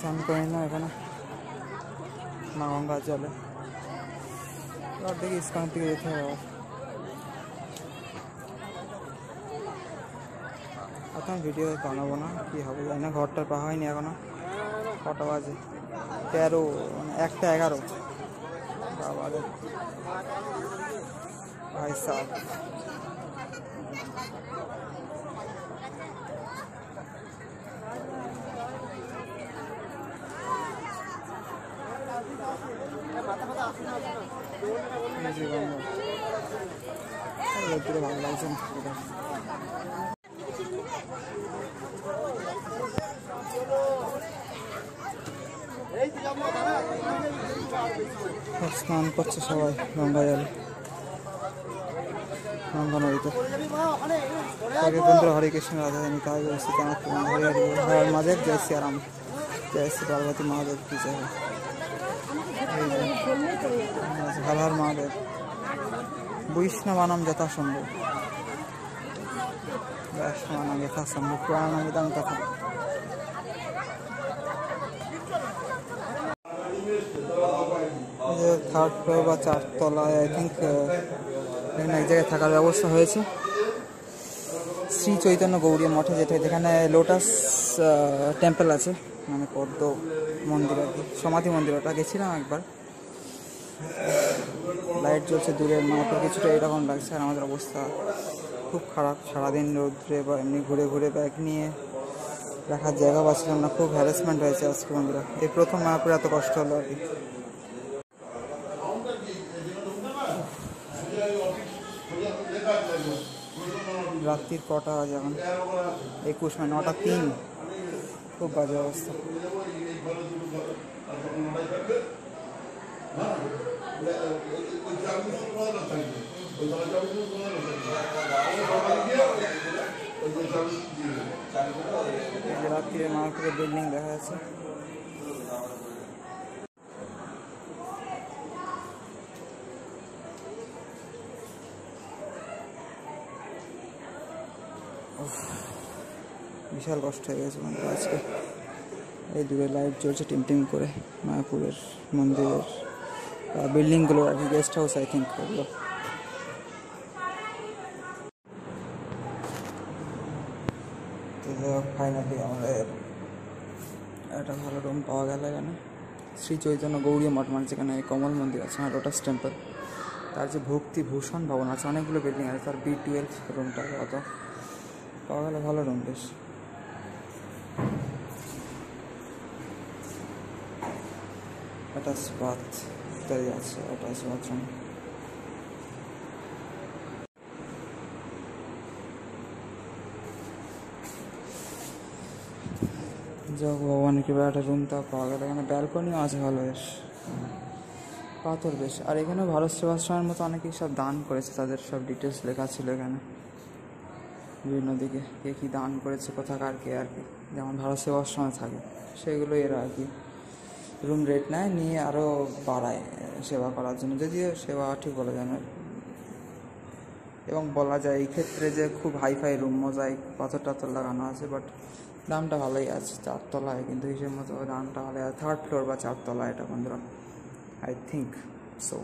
চান করে না এখানে মা গঙ্গার জলে। দেখি ইস্কনের দিকে যেতে হবে। এখন ভিডিও বানাবো না, কি হবে জানি না। ঘরটার পাওয়া হয়নি এখনো। কটা বাজে? 13, মানে 1টা 11 বাজে। ভাই সাহ, ভালো লাগছে না। স্নান করছে সবাই গঙ্গা জলে, গঙ্গা নদীতে। আগে বন্ধুরা হরে কৃষ্ণ রাধা রানী তাই বলছি কেন হরে হরে হর মহাদেব, জয় শ্রী রাম, জয় শ্রী পার্বতী মহাদেব কি জয়। হর হর মহাদেব। বৈষ্ণবানাম যথা সম্ভব, বৈষ্ণবানাম যথা সম্ভব, পুরাণামিদং তথা। থার্ড ফ্লোর বা 4 তলায় আই থিঙ্ক এখানে এক জায়গায় থাকার ব্যবস্থা হয়েছে। শ্রী চৈতন্য গৌরী মঠে, যেখানে লোটাস টেম্পল আছে, মানে পদ্ম মন্দির আর কি, সমাধি মন্দির। ওটা গেছিলাম একবার। লাইট জ্বলছে দূরের মাঠে, কিছুটা এরকম লাগছে। আর আমাদের অবস্থা খুব খারাপ, সারাদিন রোদ্রে বা এমনি ঘুরে ঘুরে ব্যাগ নিয়ে রাখার জায়গা পাচ্ছিলাম না। খুব হ্যারাসমেন্ট হয়েছে আজকে বন্ধুরা। এই প্রথম মায়াপুরে এত কষ্ট হলো আর কি। রাত্রির কটা বাজে এখন? 21, মানে 9টা 3। খুব বাজে অবস্থা। রাত্রিরে মায়াপুরের বিল্ডিং দেখা যাচ্ছে। বিশাল কষ্ট হয়ে গেছে মানে আজকে। এই দূরে লাইট জ্বলছে টিম করে মায়াপুরের মন্দিরের বিল্ডিংগুলো আর কি, গেস্ট হাউস আই থিঙ্ক ওগুলো। ফাইনালি আমাদের একটা ভালো রুম পাওয়া গেল এখানে। শ্রী চৈতন্য গৌরী মঠ, মানে যেখানে কমল মন্দির আছে, আর লোটাস টেম্পল। তার যে ভক্তি ভূষণ ভবন আছে, অনেকগুলো বিল্ডিং আছে, তার B12 রুমটা অত পাওয়া গেল। ভালো রুম বেশ। অ্যাটাচ বাথ ইত্যাদি আছে, অ্যাটাচ বাথরুম। যাক ভগবানের কৃপায় একটা রুমটা পাওয়া গেল। এখানে ব্যালকনিও আছে ভালো বেশ, পাথর বেশ। আর এখানেও ভারত সেবাশ্রমের মতো অনেকেই সব দান করেছে, তাদের সব ডিটেলস লেখা ছিল এখানে বিভিন্ন দিকে, কে কী দান করেছে, কোথাকার কে আর কি। যেমন ভারত সেবাশ্রমে থাকে সেগুলো এরা আর কি রুম রেট নেয়, নিয়ে আরও বাড়ায় সেবা করার জন্য। যদিও সেবা ঠিক বলা যায় না, এবং বলা যায় এই ক্ষেত্রে যে খুব হাইফাই রুম, মোজাইক পাথর টাথর লাগানো আছে, বাট দামটা ভালোই আছে। 4 তলায় কিন্তু হিসেব মতো দামটা ভালোই আছে। 3rd ফ্লোর বা 4 তলায় এটা বন্ধুরা, আই থিঙ্ক সো।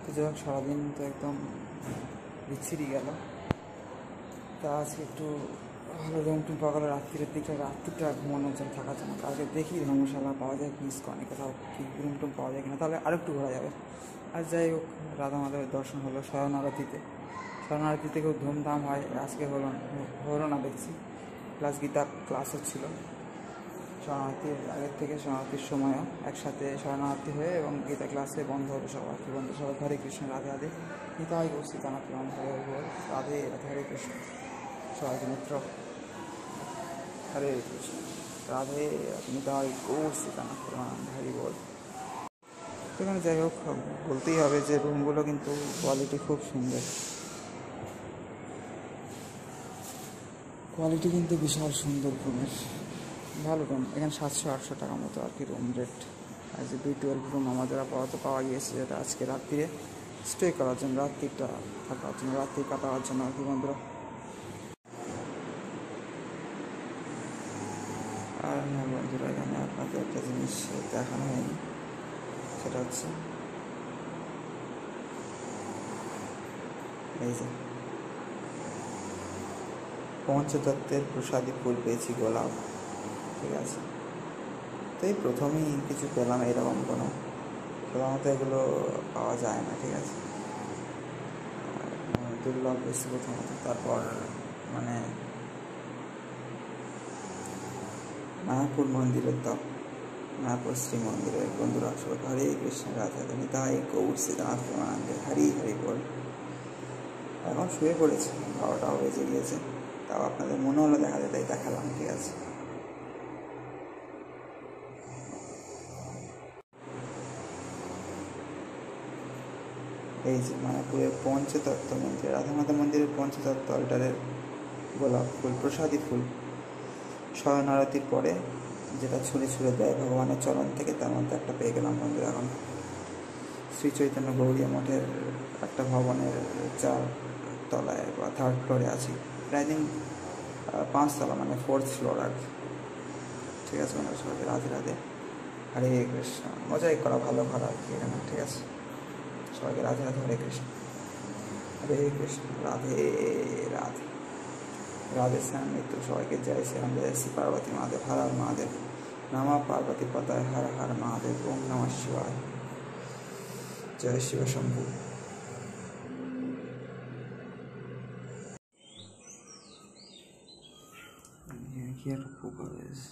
তো যাই হোক, সারাদিন তো একদম বিচ্ছিরি গেল। তা আজকে একটু ভালো রুম টুম পাওয়া গেলো রাত্রিটা ঘুমানোর জন্য, থাকার জন্য। কালকে দেখি ধর্মশালা পাওয়া যায় কি, ইস্কনে কোথাও কি রুম টুম পাওয়া যায় কিনা, তাহলে আরেকটু ঘোরা যাবে। আর যাই হোক, রাধা মাধবের দর্শন হলো শয়ন আরতিতে খুব ধুমধাম হয়। আজকে হলো না দেখছি। প্লাস গীতা ক্লাস হচ্ছিল শয়ন আরতির আগের থেকে, শয়ন আরতির সময়ও একসাথে শয়ন আরতি হয়ে এবং গীতা ক্লাসে বন্ধ হলো সব আর কি। বন্ধু সবাই হরে কৃষ্ণ রাধে রাধে, গীতাই করছি কানা প্রণাম হরে হরে রাধে রাধে, হরে কৃষ্ণ সবাইকে মিত্র, হরে কৃষ্ণ রাধে নিতাই করছি কানা প্রণাম হরি বল। সেখানে যাই হোক, বলতেই হবে যে রুমগুলো কিন্তু কোয়ালিটি খুব সুন্দর, কোয়ালিটি কিন্তু বিশাল সুন্দর রুমের, ভালো রুম। এখানে 700-800 টাকা মতো আর কি রুম রেট। আর যে B12 রুম আমাদের আপাতত পাওয়া গিয়েছে, যেটা আজকে রাত্রিরে স্টে করার জন্য, রাত্রিটা থাকার জন্য, রাত্রি কাটাবার জন্য আর কি বন্ধুরা। আর হ্যাঁ বন্ধুরা, এখানে আপনাদের একটা জিনিস দেখানো হয়নি, সেটা হচ্ছে এই যে পঞ্চতত্ত্বের প্রসাদী ফুল পেয়েছি, গোলাপ। ঠিক আছে, তো এই প্রথমেই কিছু পেলাম এরকম কোনো, সাধারণত এগুলো পাওয়া যায় না। ঠিক আছে, দুর্লভ বেশি প্রথমত। তারপর মানে মায়াপুর মন্দিরের তো মায়াপুর শ্রী মন্দিরের বন্ধুরা সবাই হরে কৃষ্ণ, রাধা রাধা, তাই গৌর শ্রীনাথ প্রেমানন্দে, হরি হরি বল। এখন শুয়ে পড়েছে, 12টাও বেজে গিয়েছে, তাও আপনাদের মনে হলো দেখা যায়, তাই দেখালাম। ঠিক আছে, এই যে মায়াপুরের পঞ্চতত্ত্ব মন্দির, রাধা মাতা মন্দিরের পঞ্চতত্ত্ব অল্টারের গোলাপ ফুল, প্রসাদী ফুল, শয়ন আরতির পরে যেটা ছুঁড়ে ছুঁড়ে দেয় ভগবানের চরণ থেকে, তার মধ্যে একটা পেয়ে গেলাম বন্ধুরা। এখন শ্রী চৈতন্য গৌড়ীয় মঠের একটা ভবনের 4 তলায় বা 3rd ফ্লোরে আছি, প্রায় দিন 5 তলা, মানে 4th ফ্লোর আর কি। ঠিক আছে বন্ধুরা, সবাইকে রাধে রাধে, হরে কৃষ্ণ। মজাই করা ভালো করা আর কি এখানে। ঠিক আছে, সবাইকে রাধে রাধে, হরে কৃষ্ণ, হরে কৃষ্ণ, রাধে রাধে, রাধে শ্যাম মৃত্যু। সবাইকে জয় শ্রীরাম, জয় শ্রী পার্বতী মহাদেব, হর হর মহাদেব, নমঃ পার্বতী পতায়, হর হর মহাদেব, ওম নমঃ শিবায়, জয় শিব শম্ভু। কি একটা পোকা রয়েছে,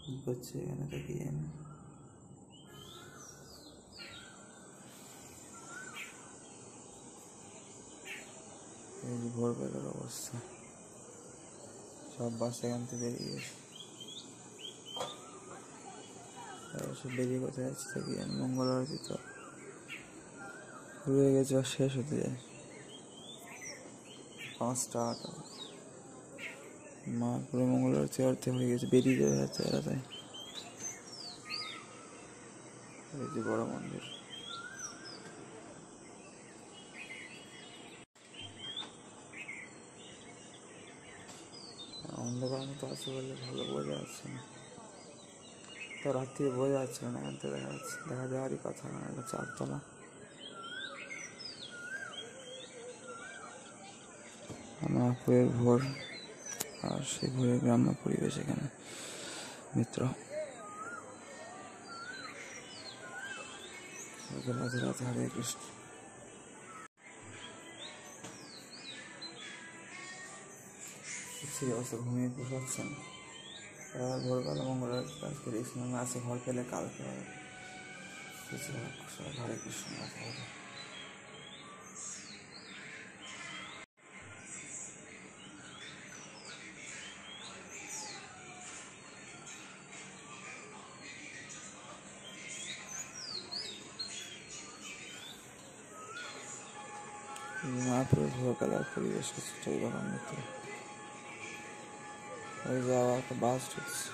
কি করছে এখানে তাকিয়ে? এই যে ভোরবেলার অবস্থা, সব বাস এখান থেকে বেরিয়ে গেছে। সব বেরিয়ে কোথায় যাচ্ছে তাকিয়ে? মঙ্গল আরতি তো হয়ে গেছে, আর শেষ হতে যায় 5টা 8। মায়াপুরে মঙ্গল আরতি অর্থে হয়ে গেছে, বেরিয়ে যাবে যাচ্ছে এরা। তাই এই যে বড় মন্দির, অন্ধকার মতো আছে বলে ভালো বোঝা যাচ্ছে না, তো রাত্রি বোঝা যাচ্ছে না, এখান থেকে দেখা যাচ্ছে, দেখা যাওয়ারই কথা না। 4 তলা, মায়াপুরের ভোর, আর সেই ভোরের গ্রাম্য পরিবেশ এখানে মিত্র। রাধে রাধে, হরে কৃষ্ণ। সেই অবস্থা ঘুমিয়ে পোষাচ্ছেন, ভোরবেলা মঙ্গল আজকে ইসলাম আছে, ঘর পেলে কালকে হরে কৃষ্ণ, রাধে রাধে। মায়াপুরের ভোরবেলার পরিবেশ কিছুটা এইরকম মিত্র। ওই যে আবার একটা বাস ঢুকছে,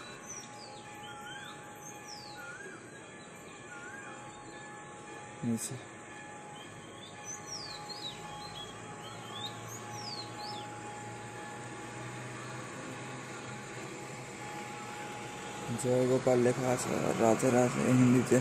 নিচে। জয় গোপাল লেখা আছে, আর রাধে রাধে হিন্দিতে।